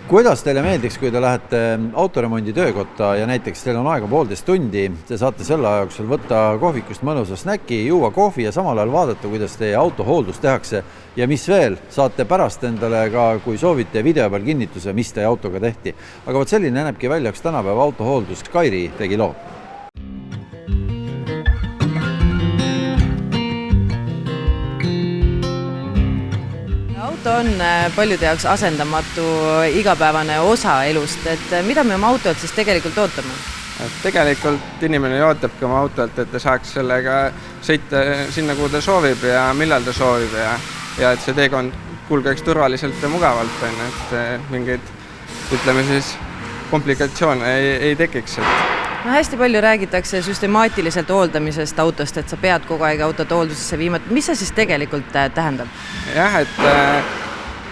Kuidas teile meeldiks, kui te lähete autoremondi töökotta ja näiteks teil on aega 1,5 tundi, te saate selle aja jooksul võtta kohvikust mõnusa snäki, juua kohvi ja samal ajal vaadata, kuidas teie auto hooldus tehakse ja mis veel, saate pärast endale ka, kui soovite, video peal kinnituse, mis teie autoga tehti. Aga võt selline näebki välja üks tänapäeva autohooldus. Kairi tegi loo. Auto on paljude jaoks asendamatu igapäevane osa elust, et mida me oma autolt siis tegelikult ootame? Tegelikult inimene ootabki oma autolt, et ta saaks sellega sõita sinna, kuhu ta soovib ja millal ta soovib ja et see teekond kulgeks turvaliselt ja mugavalt, et mingeid, ütleme siis, komplikatsioone ei tekiks. No, hästi palju räägitakse süstemaatiliselt hooldamisest autost, et sa pead kogu aeg autot hooldusesse viima. Mis see siis tegelikult tähendab? Jah, et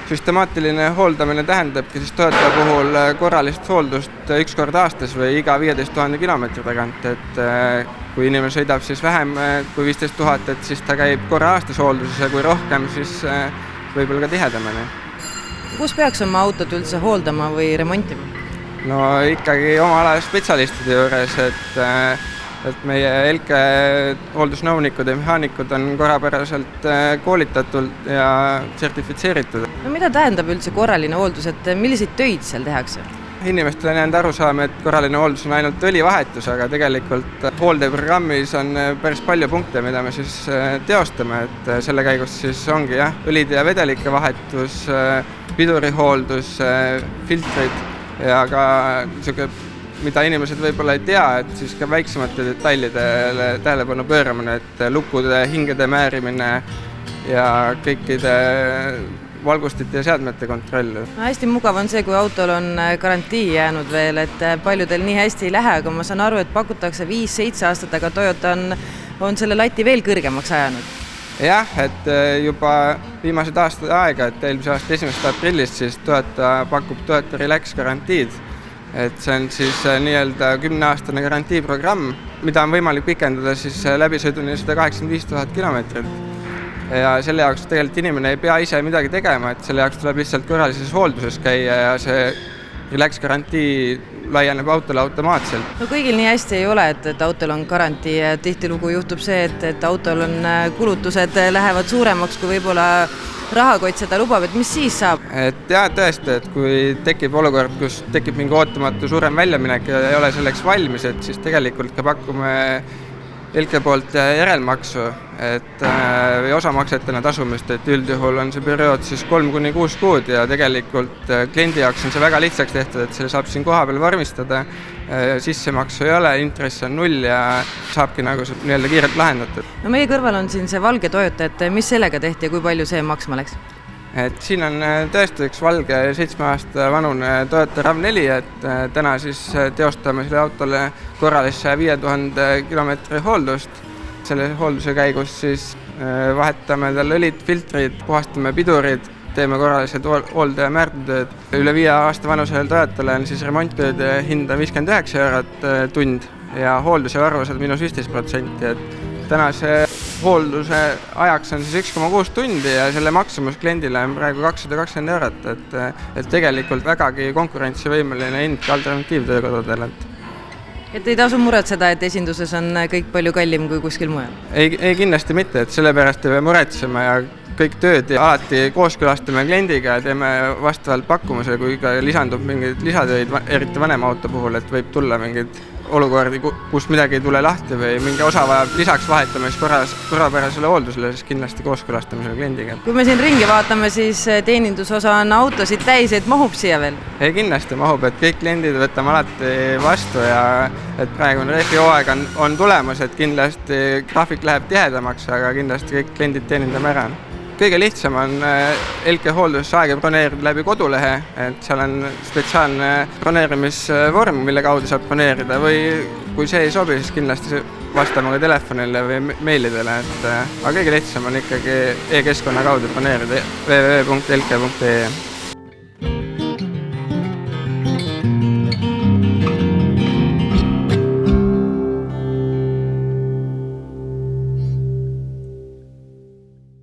süstemaatiline hooldamine tähendabki siis Toyota puhul korralist hooldust 1 kord aastas või iga 15 000 kilomeetri tagant. Et kui inimene sõidab siis vähem kui 15 000, et siis ta käib korra aastas hoolduses ja kui rohkem, siis võib-olla ka tihedamini. Kus peaks oma autot üldse hooldama või remontima? No ikkagi oma ala spetsialistide juures, et meie Elke hooldusnõunikud ja mehaanikud on korrapäraselt koolitatud ja sertifitseeritud. No mida tähendab üldse korraline hooldus, et milliseid töid seal tehakse? Inimestele on jäänud aru saama, et korraline hooldus on ainult õlivahetus, aga tegelikult hooldeprogrammis on päris palju punkte, mida me siis teostame, et selle käigus siis ongi õlide ja vedelike vahetus, pidurihooldus, filtrid ja ka mida inimesed võib-olla ei tea, et siis ka väiksemate detailidele tähelepanu pööramine, et lukkude, hingede määrimine ja kõikide valgustite ja seadmete kontroll. No, hästi mugav on see, kui autol on garantii jäänud veel, et paljudel nii hästi ei lähe, aga ma saan aru, et pakutakse 5-7 aastat, aga Toyota on selle lati veel kõrgemaks ajanud. Jah, et juba viimased aastad aega, et eelmise aasta 1. aprillist siis Toyota pakub Toyota Relax garantiid. Et see on siis nii-öelda 10-aastane garantiiprogramm, mida on võimalik pikendada siis läbisõiduni 185 000 kilomeetrit. Ja selle jaoks tegelikult inimene ei pea ise midagi tegema, et selle jaoks tuleb lihtsalt korralises hoolduses käia ja see Relax garantii laieneb autole automaatselt. No kõigil nii hästi ei ole, et autol on garantii ja tihtilugu juhtub see, et autol on kulutused lähevad suuremaks, kui võib-olla rahakott seda lubab, et mis siis saab? Et jah, tõesti, et kui tekib olukord, kus tekib mingi ootamatu suurem väljaminek ja ei ole selleks valmis, et siis tegelikult ka pakume Elke poolt järelmaksu või osamaksetena tasumist, et üldjuhul on see periood siis 3-6 kuud ja tegelikult kliendi jaoks on see väga lihtsaks tehtud, et selle saab siin kohapeal vormistada, sissemaksu ei ole, intress on 0 ja saabki nagu nii-öelda kiirelt lahendatud. No meie kõrval on siin see valge Toyota, et mis sellega tehti ja kui palju see maksma läks? Et siin on tõesti üks valge 7 aasta vanune Toyota RAV4, et täna siis teostame selle autole korralisse 5000 kilomeetri hooldust. Selle hoolduse käigus siis vahetame talle õlid, filtrid, puhastame pidurid, teeme korralised hoolde- ja määrdutööd. Üle 5 aasta vanusel Toyotale on siis remonttööde hinda 59 eurot tund ja hoolduse arvus on -15%, et tänase hoolduse ajaks on siis 1,6 tundi ja selle maksumus kliendile on praegu 220 eurot, et tegelikult vägagi konkurentsivõimeline hind ka alternatiivtöökodudele. Et ei tasu muretseda, et esinduses on kõik palju kallim kui kuskil mujal? Ei kindlasti mitte, et sellepärast ei pea muretsema ja kõik tööd ja alati kooskõlastame kliendiga ja teeme vastavalt pakkumusele, kui ka lisandub mingeid lisatöid, eriti vanema auto puhul, et võib tulla mingeid olukordi, kus midagi ei tule lahti või mingi osa vajab lisaks vahetamist korrapärasele hooldusele, siis kindlasti kooskõlastamisele kliendiga. Kui me siin ringi vaatame, siis teenindusosa on autosid täis, et mahub siia veel? Ei, kindlasti mahub, et kõik kliendid võtame alati vastu ja et praegu rehvi hooaeg on tulemas, et kindlasti graafik läheb tihedamaks, aga kindlasti kõik kliendid teenindame ära. Kõige lihtsam on Elke hooldusaega broneerida läbi kodulehe, et seal on spetsiaalne broneerimisvorm, mille kaudu saab broneerida või kui see ei sobi, siis kindlasti vastame ka telefonile või meilidele, aga kõige lihtsam on ikkagi e-keskkonna kaudu broneerida www.elke.ee.